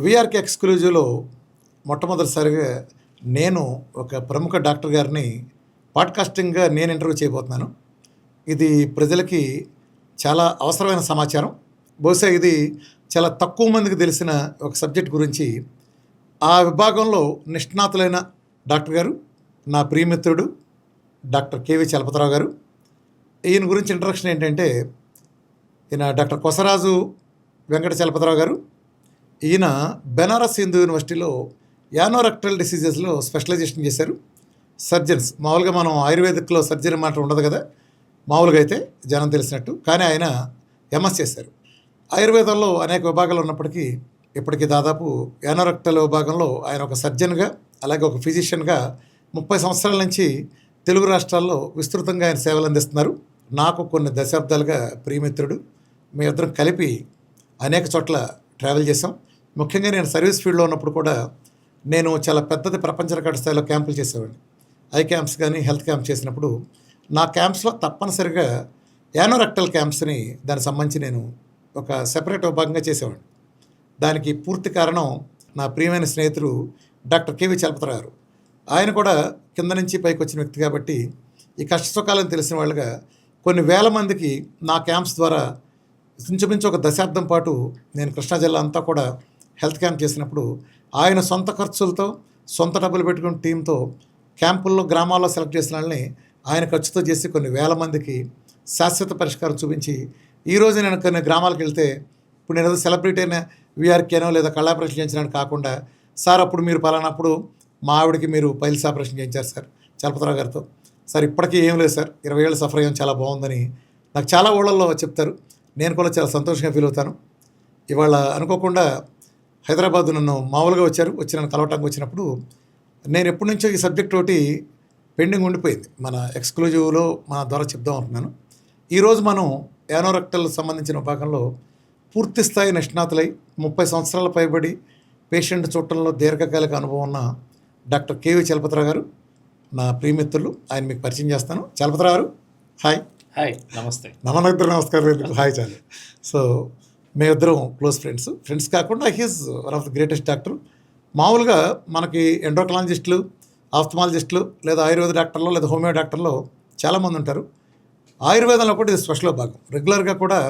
VRK ఎక్స్క్లూజివ్లో మొట్టమొదటిసారిగా నేను ఒక ప్రముఖ డాక్టర్ గారిని పాడ్కాస్టింగ్గా నేను ఇంటర్వ్యూ చేయబోతున్నాను. ఇది ప్రజలకి చాలా అవసరమైన సమాచారం. బహుశా ఇది చాలా తక్కువ మందికి తెలిసిన ఒక సబ్జెక్ట్ గురించి. ఆ విభాగంలో నిష్ణాతులైన డాక్టర్ గారు, నా ప్రియమిత్రుడు డాక్టర్ కేవి చలపతిరావు గారు. ఈయన గురించి ఇంట్రడక్షన్ ఏంటంటే, ఈయన డాక్టర్ కొసరాజు వెంకట చలపతిరావు గారు. ఈయన బెనారస్ హిందూ యూనివర్సిటీలో యానోరెక్టల్ డిసీజెస్లో స్పెషలైజేషన్ చేశారు. సర్జన్స్, మామూలుగా మనం ఆయుర్వేదిక్లో సర్జరీ మాట ఉండదు కదా మామూలుగా అయితే జనం తెలిసినట్టు, కానీ ఆయన ఎంఎస్ చేశారు. ఆయుర్వేదంలో అనేక విభాగాలు ఉన్నప్పటికీ ఇప్పటికీ దాదాపు యానోరెక్టల్ విభాగంలో ఆయన ఒక సర్జన్గా, అలాగే ఒక ఫిజిషియన్గా 30 సంవత్సరాల నుంచి తెలుగు రాష్ట్రాల్లో విస్తృతంగా ఆయన సేవలు అందిస్తున్నారు. నాకు కొన్ని దశాబ్దాలుగా ప్రియమిత్రుడు. మీ ఇద్దరం కలిపి అనేక చోట్ల ట్రావెల్ చేసాం. ముఖ్యంగా నేను సర్వీస్ ఫీల్డ్లో ఉన్నప్పుడు కూడా నేను చాలా పెద్దది ప్రపంచ రికార్డు స్థాయిలో క్యాంపులు చేసేవాడిని. ఐ క్యాంప్స్ కానీ హెల్త్ క్యాంప్స్ చేసినప్పుడు నా క్యాంప్స్లో తప్పనిసరిగా యానోరెక్టల్ క్యాంప్స్ని దానికి సంబంధించి నేను ఒక సెపరేట్ విభాగంగా చేసేవాడిని. దానికి పూర్తి కారణం నా ప్రియమైన స్నేహితుడు డాక్టర్ కేవి చలపతిరావు గారు. ఆయన కూడా కింద నుంచి పైకి వచ్చిన వ్యక్తి కాబట్టి ఈ కష్ట సుఖాలను తెలిసిన వాళ్ళుగా కొన్ని వేల మందికి నా క్యాంప్స్ ద్వారా ఇంచుమించు ఒక దశాబ్దం పాటు నేను కృష్ణా జిల్లా అంతా కూడా హెల్త్ క్యాంప్ చేసినప్పుడు ఆయన సొంత ఖర్చులతో, సొంత డబ్బులు పెట్టుకున్న టీంతో క్యాంపుల్లో, గ్రామాల్లో సెలెక్ట్ చేసిన వాళ్ళని ఆయన ఖర్చుతో చేసి కొన్ని వేల మందికి శాశ్వత పరిష్కారం చూపించి, ఈరోజు నేను కొన్ని గ్రామాలకు వెళ్తే, ఇప్పుడు నేను ఏదో సెలబ్రిటీ అయిన వీఆర్కేనో లేదా కళ్ళాపరేషన్ చేయించడానికి కాకుండా, సార్ అప్పుడు మీరు పలానప్పుడు మా ఆవిడకి మీరు పైల్స్ ఆపరేషన్ చేయించారు సార్ చలపతిరావు గారితో, సార్ ఇప్పటికీ ఏం లేదు సార్, 20 ఏళ్ళు సఫర్ అయ్యాం, చాలా బాగుందని నాకు చాలా ఊళ్ళల్లో చెప్తారు. నేను కూడా చాలా సంతోషంగా ఫీల్ అవుతాను. ఇవాళ అనుకోకుండా హైదరాబాద్ నన్ను మామూలుగా వచ్చి నన్ను కలవటానికి వచ్చినప్పుడు నేను ఎప్పటి నుంచో ఈ సబ్జెక్ట్ ఒకటి పెండింగ్ ఉండిపోయింది. మన ఎక్స్క్లూజివ్లో మన ద్వారా చెప్దాం అనుకున్నాను. ఈరోజు మనం యానోరెక్టల్ సంబంధించిన భాగంలో పూర్తి స్థాయి నిష్ణాతులై 30 సంవత్సరాల పైబడి పేషెంట్ చూడటంలో దీర్ఘకాలిక అనుభవం ఉన్న డాక్టర్ కేవి చలపతిరావు గారు నా ప్రియమిత్రులు. ఆయన మీకు పరిచయం చేస్తాను. చలపతిరావు గారు, హాయ్. హాయ్, నమస్తే. ఇద్దరు నమస్కారం. హాయ్ చాలు. సో మేమిద్దరం క్లోజ్ ఫ్రెండ్స్ కాకుండా he's one of the greatest doctor. మామూలుగా మనకి ఎండోక్రాలజిస్టులు, ఆఫ్థమాలజిస్టులు, లేదా ఆయుర్వేద డాక్టర్లు, లేదా హోమియో డాక్టర్లు చాలామంది ఉంటారు. ఆయుర్వేదంలో కూడా ఇది స్పెషల్ భాగం. రెగ్యులర్గా కూడా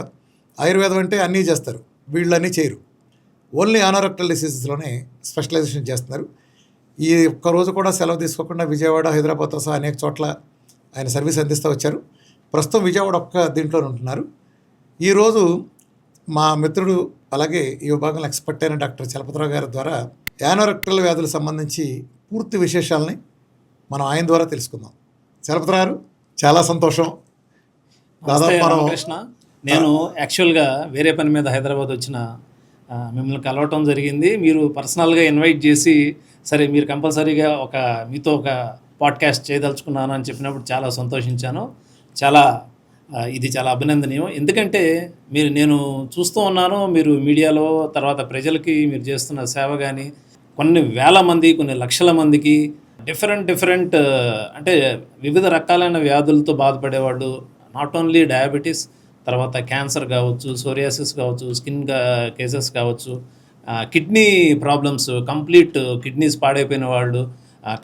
ఆయుర్వేదం అంటే అన్నీ చేస్తారు, వీళ్ళన్నీ చేయరు. ఓన్లీ యానోరెక్టల్ డిసీజెస్లోనే స్పెషలైజేషన్ చేస్తున్నారు. ఈ ఒక్కరోజు కూడా సెలవు తీసుకోకుండా విజయవాడ, హైదరాబాద్తో సహా అనేక చోట్ల ఆయన సర్వీస్ అందిస్తూ వచ్చారు. ప్రస్తుతం విజయవాడ ఒక్క దీంట్లోనే ఉంటున్నారు. ఈరోజు మా మిత్రుడు, అలాగే ఈ విభాగంలో ఎక్స్పర్ట్ అయిన డాక్టర్ చలపతిరావు గారి ద్వారా యానోరెక్టల్ వ్యాధులకు సంబంధించి పూర్తి విశేషాలని మనం ఆయన ద్వారా తెలుసుకుందాం. చలపతిరావు గారు, చాలా సంతోషం. కృష్ణ, నేను యాక్చువల్గా వేరే పని మీద హైదరాబాద్ వచ్చిన మిమ్మల్ని కలవటం జరిగింది. మీరు పర్సనల్గా ఇన్వైట్ చేసి, సరే మీరు కంపల్సరీగా మీతో ఒక పాడ్కాస్ట్ చేయదలుచుకున్నాను అని చెప్పినప్పుడు చాలా సంతోషించాను. ఇది చాలా అభినందనీయం. ఎందుకంటే నేను చూస్తూ ఉన్నాను, మీరు మీడియాలో, తర్వాత ప్రజలకి మీరు చేస్తున్న సేవ కానీ కొన్ని వేల మంది, కొన్ని లక్షల మందికి డిఫరెంట్ అంటే వివిధ రకాలైన వ్యాధులతో బాధపడేవాళ్ళు, నాట్ ఓన్లీ డయాబెటీస్, తర్వాత క్యాన్సర్ కావచ్చు, సోరియాసిస్ కావచ్చు, స్కిన్ కేసెస్ కావచ్చు, కిడ్నీ ప్రాబ్లమ్స్, కంప్లీట్ కిడ్నీస్ పాడైపోయిన వాళ్ళు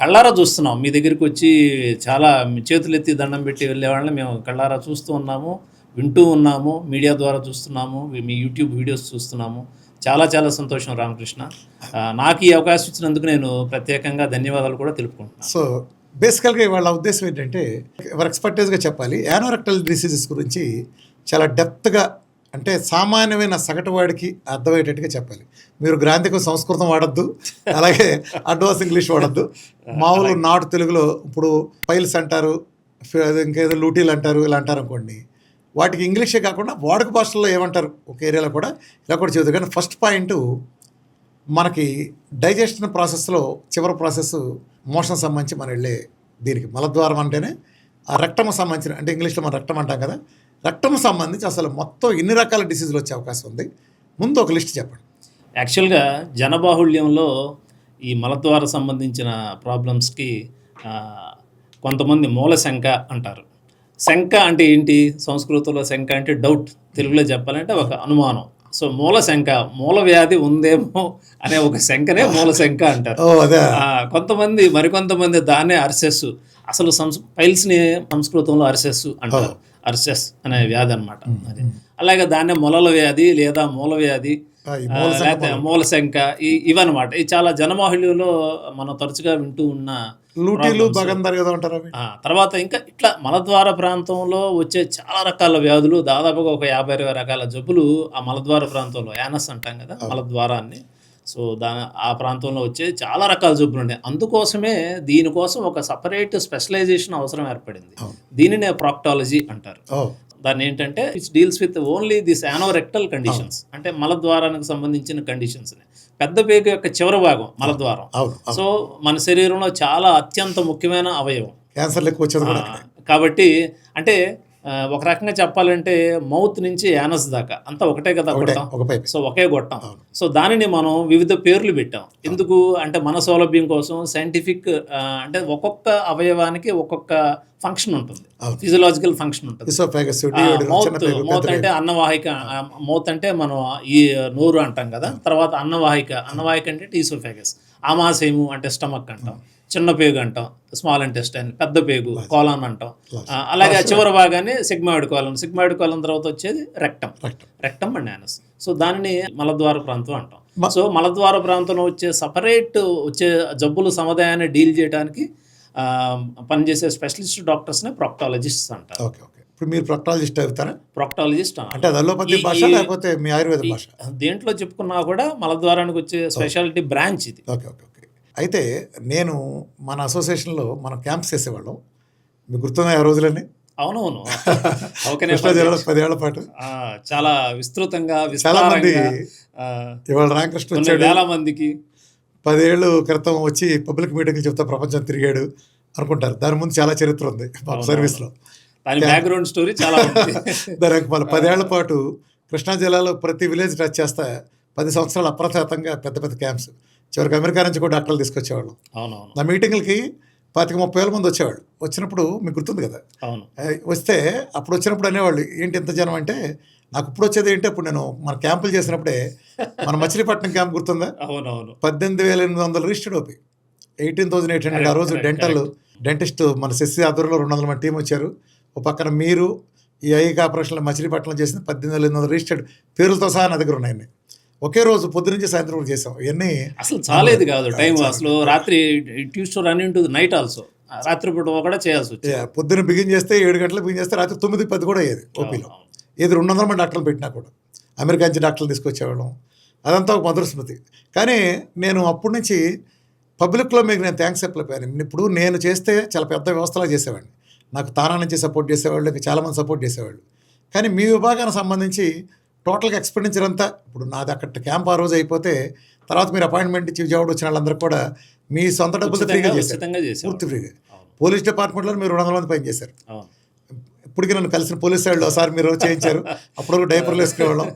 కళ్ళారా చూస్తున్నాం. మీ దగ్గరికి వచ్చి చాలా చేతులెత్తి దండం పెట్టి వెళ్ళే వాళ్ళని మేము కళ్ళారా చూస్తూ ఉన్నాము, వింటూ ఉన్నాము, మీడియా ద్వారా చూస్తున్నాము, మీ యూట్యూబ్ వీడియోస్ చూస్తున్నాము. చాలా చాలా సంతోషం రామకృష్ణ. నాకు ఈ అవకాశం ఇచ్చినందుకు నేను ప్రత్యేకంగా ధన్యవాదాలు కూడా తెలుపుకుంటున్నాను. సో బేసికల్గా వాళ్ళ ఉద్దేశం ఏంటంటే, ఎవరు ఎక్స్పర్టైజ్గా చెప్పాలి, యానోరెక్టల్ డిసీజెస్ గురించి చాలా డెప్త్గా, అంటే సామాన్యమైన సగటువాడికి అర్థమయ్యేటట్టుగా చెప్పాలి. మీరు గ్రాంథిక సంస్కృతం వాడద్దు, అలాగే అడ్వాన్స్ ఇంగ్లీష్ వాడద్దు. మామూలు నాటు తెలుగులో ఇప్పుడు పైల్స్ అంటారు, ఇంకేదో లూటీలు అంటారు, ఇలా అంటారు అనుకోండి. వాటికి ఇంగ్లీషే కాకుండా వాడుక భాషల్లో ఏమంటారు ఒక ఏరియాలో కూడా ఇలా కూడా చెబుతారు. కానీ ఫస్ట్ పాయింట్, మనకి డైజెషన్ ప్రాసెస్లో చివరి ప్రాసెస్ మోషన్ సంబంధించి మనం వెళ్ళే దీనికి మలద్వారం అంటేనే ఆ రక్తం సంబంధించిన, అంటే ఇంగ్లీష్లో మనం రక్తం అంటాం కదా, రక్తం సంబంధించి అసలు మొత్తం ఎన్ని రకాల డిసీజులు వచ్చే అవకాశం ఉంది, ముందు ఒక లిస్ట్ చెప్పండి. యాక్చువల్గా జనబాహుళ్యంలో ఈ మలద్వార సంబంధించిన ప్రాబ్లమ్స్కి కొంతమంది మూల శంక అంటారు. శంక అంటే ఏంటి? సంస్కృతంలో శంక అంటే డౌట్, తెలుగులో చెప్పాలంటే ఒక అనుమానం. సో మూల శంక, మూల వ్యాధి ఉందేమో అనే ఒక శంకనే మూల శంక అంటారు. ఓ అదే. కొంతమంది మరికొంతమంది దాన్నే అర్సెస్, అసలు పైల్స్ని సంస్కృతంలో అర్సెస్ అంటారు. అర్సెస్ అనే వ్యాధి అనమాట అది. అలాగే దాన్నే మొలల వ్యాధి లేదా మూల వ్యాధి, లేకపోతే మూల శంక, ఇవన్నమాట. ఇది చాలా జనబాహుళ్యంలో మనం తరచుగా వింటూ ఉన్న లూటీలు బగందర్ కదా అంటారు అవి. తర్వాత ఇంకా ఇట్లా మలద్వార ప్రాంతంలో వచ్చే చాలా రకాల వ్యాధులు, దాదాపుగా ఒక 50-60 రకాల జబ్బులు ఆ మలద్వార ప్రాంతంలో, యానస్ అంటాం కదా మలద్వారాన్ని. సో ఆ ప్రాంతంలో వచ్చే చాలా రకాల జబ్బులు ఉన్నాయి. అందుకోసమే దీనికోసం ఒక సపరేట్ స్పెషలైజేషన్ అవసరం ఏర్పడింది. దీనినే ప్రాక్టాలజీ అంటారు. దాన్ని ఏంటంటే it's deals with only this anorectal conditions, అంటే మలద్వారానికి సంబంధించిన కండిషన్స్. పెద్ద పేగు యొక్క చివరి భాగం మలద్వారం. సో మన శరీరంలో చాలా అత్యంత ముఖ్యమైన అవయవం, క్యాన్సర్ లెక్క వచ్చేది కాబట్టి అంటే ఒక రకంగా చెప్పాలంటే మౌత్ నుంచి యానస్ దాకా అంతా ఒకటే కదా గొట్టం. సో ఒకే గొట్టం. సో దానిని మనం వివిధ పేర్లు పెట్టాం. ఎందుకు అంటే మన సౌలభ్యం కోసం, సైంటిఫిక్, అంటే ఒక్కొక్క అవయవానికి ఒక్కొక్క ఫంక్షన్ ఉంటుంది, ఫిజియలాజికల్ ఫంక్షన్ ఉంటుంది. మౌత్ అంటే అన్నవాహిక, మౌత్ అంటే మనం ఈ నోరు అంటాం కదా. తర్వాత అన్నవాహిక అంటే ఈసోఫాగస్. ఆమాశయము అంటే స్టమక్ అంటాం. చిన్న పేగు అంటాం, స్మాల్ ఇంటెస్టైన్. పెద్ద పేగు కోలాన్ అంటాం. అలాగే చివరి భాగాన్ని సిగ్మాయిడ్ కోలన్ తర్వాత వచ్చేది రెక్టమ్ అండ్ యానస్. సో దానిని మలద్వార ప్రాంతం అంటాం. సో మలద్వార ప్రాంతంలో వచ్చే జబ్బుల సముదాయాన్ని డీల్ చేయడానికి పనిచేసే స్పెషలిస్ట్ డాక్టర్స్నే ప్రాక్టాలజిస్ట్ అంటారు. ఇప్పుడు మీరు ప్రాక్టాలజిస్ట్ అవుతారా? ప్రాక్టాలజిస్ట్ అంటే అలోపతి భాష లేకపోతే మీ ఆయుర్వేద భాష? దేంట్లో చెప్పుకున్నా కూడా మలద్వారానికి వచ్చే స్పెషాలిటీ బ్రాంచ్ ఇది. ఓకే. అయితే నేను మన అసోసియేషన్లో మనం క్యాంప్స్ చేసేవాళ్ళం. మీకు గుర్తున్నాయి ఆ రోజులన్నీ? అవునవును. కృష్ణా జిల్లాలో 10 ఏళ్ల పాటు చాలా విస్తృతంగా, చాలా మంది. ఇవాళ రామకృష్ణ వచ్చాడు, చాలా మందికి 10 ఏళ్ళు క్రితం వచ్చి పబ్లిక్ మీటింగ్లు చెప్తా ప్రపంచం తిరిగాడు అనుకుంటారు. దాని ముందు చాలా చరిత్ర ఉంది సర్వీస్లో. దాని బ్యాక్గ్రౌండ్ స్టోరీ చాలా ఉంది. దానికి మళ్ళీ 10 ఏళ్ల పాటు కృష్ణా జిల్లాలో ప్రతి విలేజ్ టచ్ చేస్తా 10 సంవత్సరాలు అప్రతిహతంగా పెద్ద క్యాంప్స్. చివరికి అమెరికా నుంచి కూడా డాక్టర్లు తీసుకొచ్చేవాళ్ళు. నా మీటింగ్లకి 25-30 వేల మంది వచ్చేవాళ్ళు. వచ్చినప్పుడు మీకు గుర్తుంది కదా, వస్తే అప్పుడు వచ్చినప్పుడు అనేవాళ్ళు ఏంటి ఎంత జనం అంటే, నాకు ఇప్పుడు వచ్చేది ఏంటి, అప్పుడు నేను మన క్యాంపులు చేసినప్పుడే మన మచిలీపట్నం క్యాంప్ గుర్తుందా? 18,800 రిజిస్టర్డ్ ఓపీ, 18,800. ఆ రోజు డెంటిస్ట్ మన శశి ఆధ్వర్యంలో 200 మంది టీం వచ్చారు. ఒక పక్కన మీరు ఈ ఐ ఆపరేషన్లో మచిలీపట్నంలో చేసిన 18,800 రిజిస్టర్డ్ పేర్లతో సహా నా దగ్గర ఉన్నాయి. ఒకే రోజు పొద్దు నుంచి సాయంత్రం వరకు చేసాం. ఇవన్నీ అసలు చాలేదు కాదు టైం. అసలు రాత్రి Tuesday run into night also, రాత్రిపూట కూడా చేయాల్సి వచ్చింది. పొద్దున్న బిగిన్ చేస్తే 7 గంటలకు బిగిన్ చేస్తే రాత్రి 9-10 కూడా అయ్యేది ఓపీలో. ఏది 200 మంది డాక్టర్లు పెట్టినా కూడా అమెరికా నుంచి డాక్టర్లు తీసుకొచ్చేవాళ్ళం. అదంతా ఒక మధుర స్మృతి. కానీ నేను అప్పటి నుంచి పబ్లిక్లో మీకు నేను థ్యాంక్స్ చెప్పలేకపోయాను. ఇప్పుడు నేను చేస్తే చాలా పెద్ద వ్యవస్థలా చేసేవాడిని. నాకు తానా నుంచి సపోర్ట్ చేసేవాళ్ళు, చాలామంది సపోర్ట్ చేసేవాళ్ళు. కానీ మీ విభాగానికి సంబంధించి టోటల్గా ఎక్స్పెండిచర్ అంతా, ఇప్పుడు నాది అక్కడ క్యాంప్ ఆ రోజు అయిపోతే తర్వాత మీరు అపాయింట్మెంట్ ఇచ్చి విజయవాడ వచ్చిన వాళ్ళందరూ కూడా మీ సొంత డబ్బులు ఫ్రీగా చేశారు, పూర్తి ఫ్రీగా. పోలీస్ డిపార్ట్మెంట్లో మీరు 200 మంది పని చేశారు. ఇప్పటికీ నన్ను కలిసిన పోలీస్ వాళ్ళు ఒకసారి మీరు చేయించారు. అప్పుడు డైపర్లు వేసుకునేవాళ్ళం,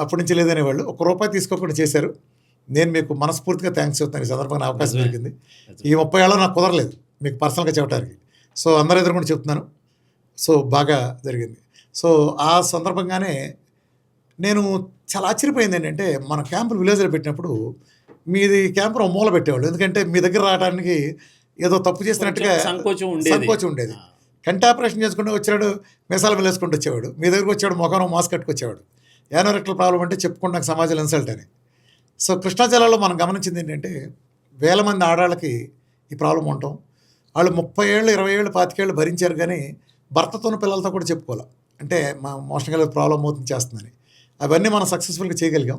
అప్పటి నుంచి లేదనేవాళ్ళు. ₹1 తీసుకోకుండా చేశారు. నేను మీకు మనస్ఫూర్తిగా థ్యాంక్స్ చెప్తాను. ఈ సందర్భంగా అవకాశం దొరికింది. ఈ 30 ఏళ్ళలో నాకు కుదరలేదు మీకు పర్సనల్గా చెప్పడానికి. సో అందరూ ఎదురుకుండా చెప్తున్నాను. సో బాగా జరిగింది. సో ఆ సందర్భంగానే నేను చాలా ఆశ్చర్యపోయింది ఏంటంటే, మన క్యాంపులు విలేజ్లో పెట్టినప్పుడు మీది క్యాంపును మూల పెట్టేవాళ్ళు. ఎందుకంటే మీ దగ్గర రావడానికి ఏదో తప్పు చేసినట్టుగా సంకోచం ఉండేది. కంటి ఆపరేషన్ చేసుకుంటూ వచ్చాడు, మీసాలు వెళ్ళేసుకుంటూ వచ్చేవాడు. మీ దగ్గరకు వచ్చాడు, ముఖంలో మాస్క్ కట్టుకొచ్చేవాడు. యానోరెక్టల్ ప్రాబ్లం అంటే చెప్పుకుంటాం సమాజంలో ఇన్సల్ట్ అని. సో కృష్ణా జిల్లాలో మనం గమనించింది ఏంటంటే, వేల మంది ఆడవాళ్ళకి ఈ ప్రాబ్లం ఉండటం. వాళ్ళు 30 ఏళ్ళు 20 ఏళ్ళు 25 ఏళ్ళు భరించారు, కానీ భర్తతోని పిల్లలతో కూడా చెప్పుకోవాలి. అంటే మా మోషనల్ ప్రాబ్లం అవుతుంది చేస్తుందని. అవన్నీ మనం సక్సెస్ఫుల్గా చేయగలిగాం.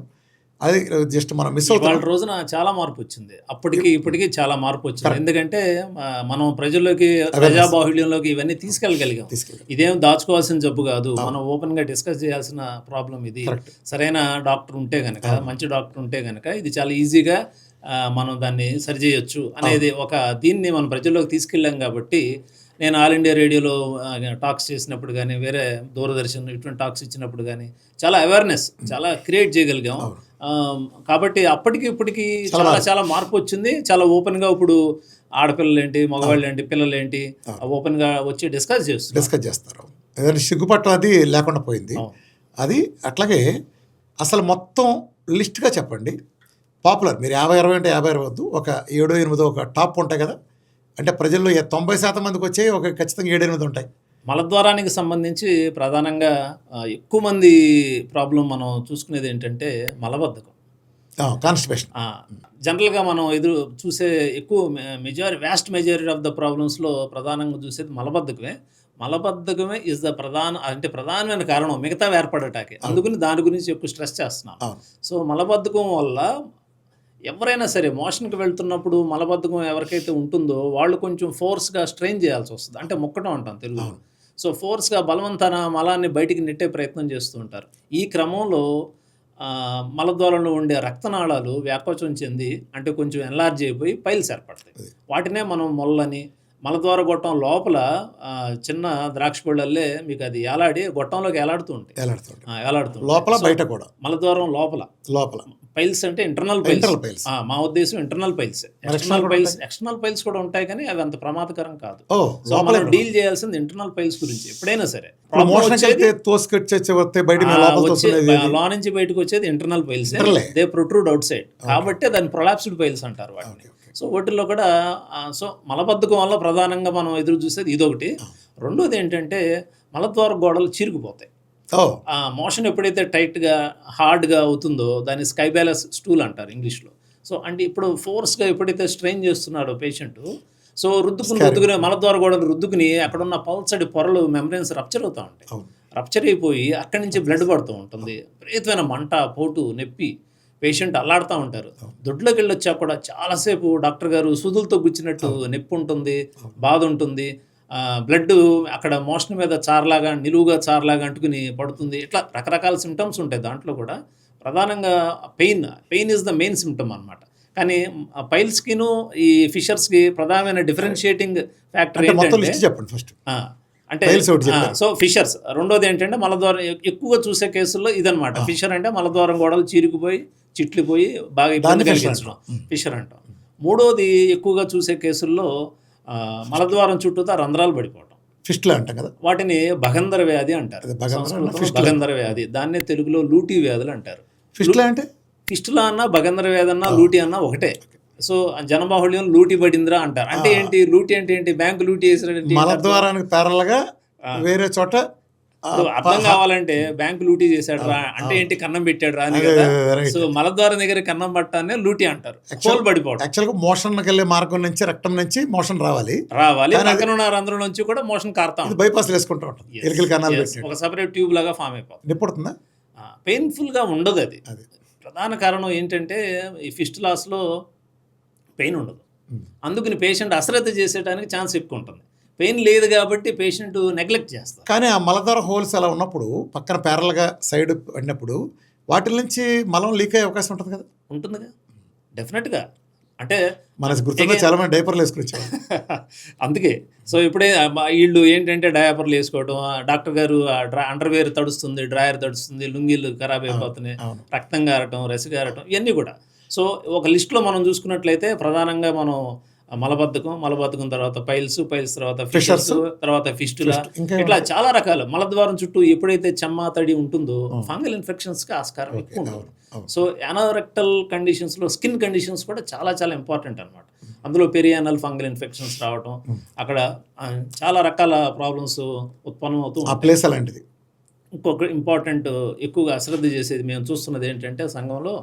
అది జస్ట్ మనం మిస్ అవుతాం. రోజున చాలా మార్పు వచ్చింది. అప్పటికి ఇప్పటికీ చాలా మార్పు వచ్చింది. ఎందుకంటే మనం ప్రజల్లోకి, ప్రజాబాహుళ్యంలోకి ఇవన్నీ తీసుకెళ్ళగలిగాం. ఇదేం దాచుకోవాల్సిన జబ్బు కాదు, మనం ఓపెన్గా డిస్కస్ చేయాల్సిన ప్రాబ్లం ఇది. సరైన డాక్టర్ ఉంటే కనుక, మంచి డాక్టర్ ఉంటే కనుక ఇది చాలా ఈజీగా మనం దాన్ని సరిచేయొచ్చు అనేది ఒక దీన్ని మనం ప్రజల్లోకి తీసుకెళ్ళాం. కాబట్టి నేను ఆల్ ఇండియా రేడియోలో టాక్స్ చేసినప్పుడు కానీ, వేరే దూరదర్శన్ ఇటువంటి టాక్స్ ఇచ్చినప్పుడు కానీ చాలా అవేర్నెస్ చాలా క్రియేట్ చేయగలిగాం. కాబట్టి అప్పటికి ఇప్పటికి చాలా మార్పు వచ్చింది. చాలా ఓపెన్గా ఇప్పుడు ఆడపిల్లలు ఏంటి, మగవాళ్ళు ఏంటి, పిల్లలు ఏంటి ఓపెన్గా వచ్చి డిస్కస్ చేస్తారు. ఏదైనా సిగ్గుపట్ల అది లేకుండా పోయింది. అది అట్లాగే అసలు మొత్తం లిస్ట్గా చెప్పండి. పాపులర్ మీరు 50-60 అంటే 50 వద్దు, ఒక 7-8 ఒక టాప్ ఉంటాయి కదా, అంటే ప్రజల్లో 90% మందికి వచ్చాయి, ఒక ఖచ్చితంగా 7-8 ఉంటాయి. మలద్వారానికి సంబంధించి ప్రధానంగా ఎక్కువ మంది ప్రాబ్లం మనం చూసుకునేది ఏంటంటే మలబద్ధకం. కాన్స్టిపేషన్. జనరల్గా మనం ఎదురు చూసే ఎక్కువ వ్యాస్ట్ మెజారిటీ ఆఫ్ ద ప్రాబ్లమ్స్లో ప్రధానంగా చూసేది మలబద్ధకమే. మలబద్ధకమే ఇస్ ద ప్రధానమైన కారణం మిగతా ఏర్పడటానికి. అందుకని దాని గురించి ఎక్కువ స్ట్రెస్ చేస్తున్నాం. సో మలబద్ధకం వల్ల ఎవరైనా సరే మోషన్కి వెళ్తున్నప్పుడు మలబద్ధకం ఎవరికైతే ఉంటుందో వాళ్ళు కొంచెం ఫోర్స్గా స్ట్రెయిన్ చేయాల్సి వస్తుంది. అంటే మొక్కటం అంటాం తెలుగులో. సో ఫోర్స్గా బలవంతాన మలాన్ని బయటికి నెట్టే ప్రయత్నం చేస్తూ ఉంటారు. ఈ క్రమంలో మలద్వారంలో ఉండే రక్తనాళాలు వ్యాకోచం చెంది అంటే కొంచెం ఎన్లార్జ్ అయిపోయి పైల్స్ ఏర్పడతాయి. వాటినే మనం మొల్లని, మలద్వార గొట్టం లోపల చిన్న ద్రాక్ష పళ్ళల్లే మీకు అది ఏలాడి గొట్టంలోకి ఏలాడుతూ ఉంటాయి. లోపల బయట కూడా. మలద్వారం లోపల పైల్స్ అంటే ఇంటర్నల్ పైల్స్. మా ఉద్దేశం ఇంటర్నల్ పైల్స్. ఎక్స్టర్నల్ పైల్స్ కూడా ఉంటాయి, కానీ అవి అంత ప్రమాదకరం కాదు. సో మనం డీల్ చేయాల్సింది ఇంటర్నల్ పైల్స్ గురించి. ఎప్పుడైనా సరే లో నుంచి బయటకు వచ్చేది internal piles, they protrude out side, కాబట్టి దాన్ని ప్రొలాప్స్డ్ పైల్స్ అంటారు వాటిని. సో వాటిల్లో కూడా సో మలబద్ధకం వల్ల ప్రధానంగా మనం ఎదురు చూసేది ఇదొకటి. రెండోది ఏంటంటే మలద్వార గోడలు చీరుకుపోతాయి. మోషన్ ఎప్పుడైతే టైట్గా హార్డ్గా అవుతుందో దాన్ని స్కై బ్యాలెన్స్ స్టూల్ అంటారు ఇంగ్లీష్లో. సో అంటే ఇప్పుడు ఫోర్స్గా ఎప్పుడైతే స్ట్రెయిన్ చేస్తున్నాడో పేషెంట్, సో రుద్దుకుని మలద్వార గోడలు రుద్దుకుని అక్కడ ఉన్న పల్సడి పొరలు మెమ్బ్రెయిన్స్ రప్చర్ అవుతూ ఉంటాయి. రప్చర్ అయిపోయి అక్కడి నుంచి బ్లడ్ పడుతూ ఉంటుంది. విపరీతమైన మంట, పోటు, నొప్పి, పేషెంట్ అల్లాడుతూ ఉంటారు. దొడ్లోకి వెళ్ళి వచ్చాక కూడా చాలాసేపు డాక్టర్ గారు సూదులతో గుచ్చినట్టు నొప్పి ఉంటుంది, బాధ ఉంటుంది, బ్లడ్ అక్కడ మోషన్ మీద చార్లాగా నిలువుగా చార్లాగా అంటుకుని పడుతుంది. ఇట్లా రకరకాల సిమ్టమ్స్ ఉంటాయి. దాంట్లో కూడా ప్రధానంగా pain is the main symptom అనమాట. కానీ పైల్స్కిను ఈ ఫిషర్స్కి ప్రధానమైన డిఫరెన్షియేటింగ్ ఫ్యాక్టర్ ఏంటంటే అంటే సో ఫిషర్స్. రెండోది ఏంటంటే మలద్వారం ఎక్కువగా చూసే కేసుల్లో ఇదనమాట. ఫిషర్ అంటే మలద్వారం గోడలు చీరుకుపోయి చిట్లిపోయి బాగా ఇబ్బంది కలిగించడం ఫిషర్ అంటాం. మూడోది ఎక్కువగా చూసే కేసుల్లో మలద్వారం చుట్టూతా రంధ్రాలు పడిపోవడం, ఫిస్టులా అంటాం కదా, వాటిని భగంధర వ్యాధి అంటారు. భగంధర వ్యాధి, దాన్నే తెలుగులో లూటీ వ్యాధులు అంటారు. ఫిస్టులా అన్నా భగంధర వ్యాధి అన్నా లూటీ అన్నా ఒకటే. సో జనబాహుళ్యం లూటీ పడిందిరా అంటారు. అంటే ఏంటి లూటీ అంటే ఏంటి? బ్యాంకు లూటీ వేసినట్టు మలద్వారానికి ప్యారల్గా వేరే చోట అర్థం కావాలంటే బ్యాంకు లూటీ చేశాడు రా అంటే ఏంటి? కన్నం పెట్టాడు రా అని కదా. సో మలద్వారం దగ్గర కన్నం పట్టానే లూటీ అంటారు. హోల్ పడిపోవడం. యాక్చువల్గా మోషన్కి వెళ్ళే మార్గం నుంచి రక్తం నుంచి మోషన్ రావాలి, పక్కన ఉన్న రంధ్రం నుంచి కూడా మోషన్ కారుతాం. బైపాస్ వేసుకుంటూ ఉంటాం. ఒక సెపరేట్ ట్యూబ్ లాగా ఫామ్ అయిపోతుంది. నిప్పుడుతుందా? పెయిన్ఫుల్ గా ఉండదు. అది ప్రధాన కారణం ఏంటంటే ఈ ఫిస్టులాస్లో పెయిన్ ఉండదు. అందుకని పేషెంట్ అశ్రద్ధ చేసేటానికి ఛాన్స్ ఎక్కువ ఉంటుంది. పెయిన్ లేదు కాబట్టి పేషెంట్ నెగ్లెక్ట్ చేస్తారు. కానీ ఆ మలద్వార హోల్స్ అలా ఉన్నప్పుడు పక్కన ప్యారల్గా సైడ్ పడినప్పుడు వాటి నుంచి మలం లీక్ అయ్యే అవకాశం ఉంటుంది కదా? ఉంటుందిగా, డెఫినెట్గా. అంటే మనకు గుర్తుగా చాలా మంది డైపర్లు వేసుకొచ్చారు. అందుకే సో ఇప్పుడే వీళ్ళు ఏంటంటే డయాపర్లు వేసుకోవడం, డాక్టర్ గారు అండర్వేర్ తడుస్తుంది, డ్రాయర్ తడుస్తుంది, లుంగీలు ఖరాబ్ అయిపోతున్నాయి, రక్తం గారటం, రసి గారటం, ఇవన్నీ కూడా. సో ఒక లిస్టులో మనం చూసుకున్నట్లయితే ప్రధానంగా మనం మలబద్ధకం తర్వాత పైల్స్ తర్వాత ఫిషర్స్, తర్వాత ఫిస్టులా, ఇట్లా చాలా రకాలు. మలద్వారం చుట్టూ ఎప్పుడైతే చెమ్మ తడి ఉంటుందో ఫంగల్ ఇన్ఫెక్షన్స్కి ఆస్కారం ఎక్కువ ఉంటుంది. సో యానోరెక్టల్ కండిషన్స్లో స్కిన్ కండిషన్స్ కూడా చాలా చాలా ఇంపార్టెంట్ అనమాట. అందులో పెరియానల్ ఫంగల్ ఇన్ఫెక్షన్స్ రావడం, అక్కడ చాలా రకాల ప్రాబ్లమ్స్ ఉత్పన్నం అవుతూ అలాంటిది. ఇంకొక ఇంపార్టెంట్ ఎక్కువగా అశ్రద్ధ చేసేది మేము చూస్తున్నది ఏంటంటే సంఘంలో,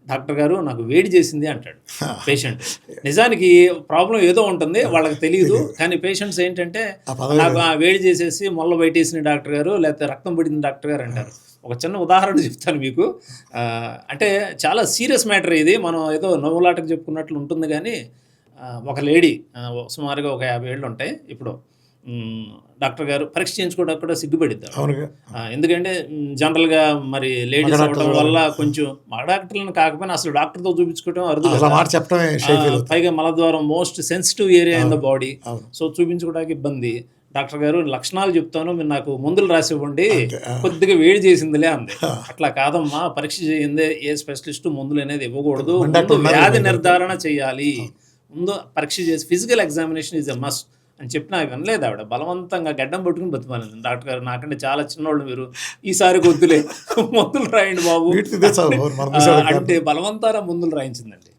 డాక్టర్ గారు నాకు వేడి చేసింది అంటాడు పేషెంట్. నిజానికి ప్రాబ్లం ఏదో ఉంటుంది, వాళ్ళకి తెలియదు. కానీ పేషెంట్స్ ఏంటంటే నాకు వేడి చేసేసి మొల్ల బయటేసిన డాక్టర్ గారు, లేకపోతే రక్తం పడింది డాక్టర్ గారు అంటారు. ఒక చిన్న ఉదాహరణ చెప్తాను మీకు. అంటే చాలా సీరియస్ మ్యాటర్ ఇది. మనం ఏదో నవ్వులాటకు చెప్పుకున్నట్లు ఉంటుంది. కానీ ఒక లేడీ సుమారుగా ఒక 50 ఏళ్ళు ఉంటాయి ఇప్పుడు, డాక్టర్ గారు పరీక్ష చేయించుకోవడానికి కూడా సిగ్గుపడిద్దారు. ఎందుకంటే జనరల్గా మరి లేడీస్ అవ్వడం వల్ల కొంచెం మగ డాక్టర్లను కాకపోయినా అసలు డాక్టర్తో చూపించుకోవడం అరుదు. పైగా మలద్వారం most sensitive area in the body. So చూపించుకోవడానికి ఇబ్బంది. డాక్టర్ గారు లక్షణాలు చెప్తాను, మీరు నాకు మందులు రాసి ఇవ్వండి, కొద్దిగా వేడి చేసిందిలే అంది. అట్లా కాదమ్మా, పరీక్ష చేయిందే ఏ స్పెషలిస్ట్ మందులు అనేది ఇవ్వకూడదు, ముందు వ్యాధి నిర్ధారణ చేయాలి, ముందు పరీక్ష చేసి physical examination is a must అని చెప్పినా వినలేదు ఆవిడ. బలవంతంగా గడ్డం పట్టుకుని బతిమాలింది. డాక్టర్ గారు నాకంటే చాలా చిన్నోళ్ళు మీరు, ఈసారి వద్దులే మందులు రాయండి బాబు అంటే బలవంతాన మందులు రాయించిందండి.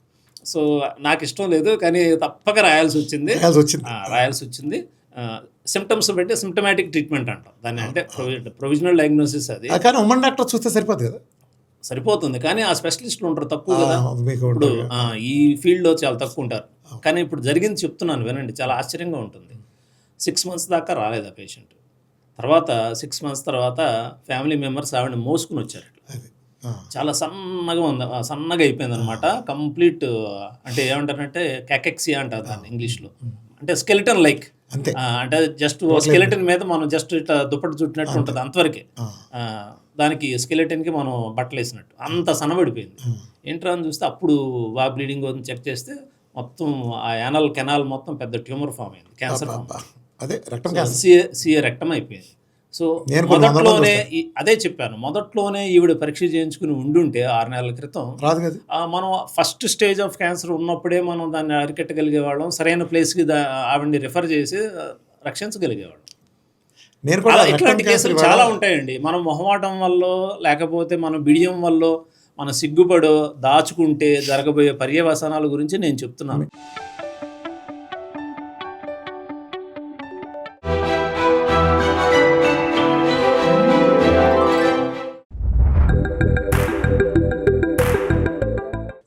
సో నాకు ఇష్టం లేదు, కానీ తప్పక రాయాల్సి వచ్చింది. రాయాల్సి వచ్చింది. సిమ్టమ్స్ బట్టి సిమ్టమాటిక్ ట్రీట్మెంట్ అంటాం దాన్ని, అంటే ప్రొవిజనల్ డయాగ్నోసిస్ అది. కానీ ఉమ్మన్ డాక్టర్ చూస్తే సరిపోతుంది కదా. సరిపోతుంది, కానీ ఆ స్పెషలిస్టులు ఉంటారు తక్కువ కదా. ఇప్పుడు ఈ ఫీల్డ్లో చాలా తక్కువ ఉంటారు. కానీ ఇప్పుడు జరిగింది చెప్తున్నాను వినండి, చాలా ఆశ్చర్యంగా ఉంటుంది. 6 months దాకా రాలేదు ఆ పేషెంట్. తర్వాత 6 months తర్వాత ఫ్యామిలీ మెంబర్స్ ఆవిడ మోసుకుని వచ్చారు. చాలా సన్నగా అయిపోయింది అనమాట. కంప్లీట్ అంటే ఏమంటారంటే క్యాకెక్సియా అంటారు దాన్ని ఇంగ్లీష్లో, అంటే స్కెలిటన్ లైక్. అంటే జస్ట్ స్కెలిటన్ మీద మనం జస్ట్ ఇట్లా దుప్పటి చుట్టినట్టు ఉంటుంది అంతవరకే. దానికి స్కెలిటన్కి మనం బట్టలు వేసినట్టు అంత సన్నబడిపోయింది. ఏంట్రా అని చూస్తే అప్పుడు బాగా బ్లీడింగ్ అవుతుంది, చెక్ చేస్తే మొత్తం ఆ యానల్ కెనాల్ మొత్తం పెద్ద ట్యూమర్ ఫామ్ అయింది, క్యాన్సర్ ఫామ్, సిఏ రెక్టం అయిపోయింది. సో మొదట్లోనే అదే చెప్పాను, మొదట్లోనే ఈవిడ పరీక్ష చేయించుకుని ఉండుంటే 6 నెలల క్రితం మనం ఫస్ట్ స్టేజ్ ఆఫ్ క్యాన్సర్ ఉన్నప్పుడే మనం దాన్ని అరికట్టగలిగేవాళ్ళం, సరైన ప్లేస్కి ఆవిడని రిఫర్ చేసి రక్షించగలిగేవాళ్ళం. ఇట్లాంటి కేసులు చాలా ఉంటాయండి. మనం మొహమాటం వల్ల, లేకపోతే మనం బిడియం వల్ల, మన సిగ్గుపడో దాచుకుంటే జరగబోయే పర్యవసానాల గురించి నేను చెప్తున్నాను.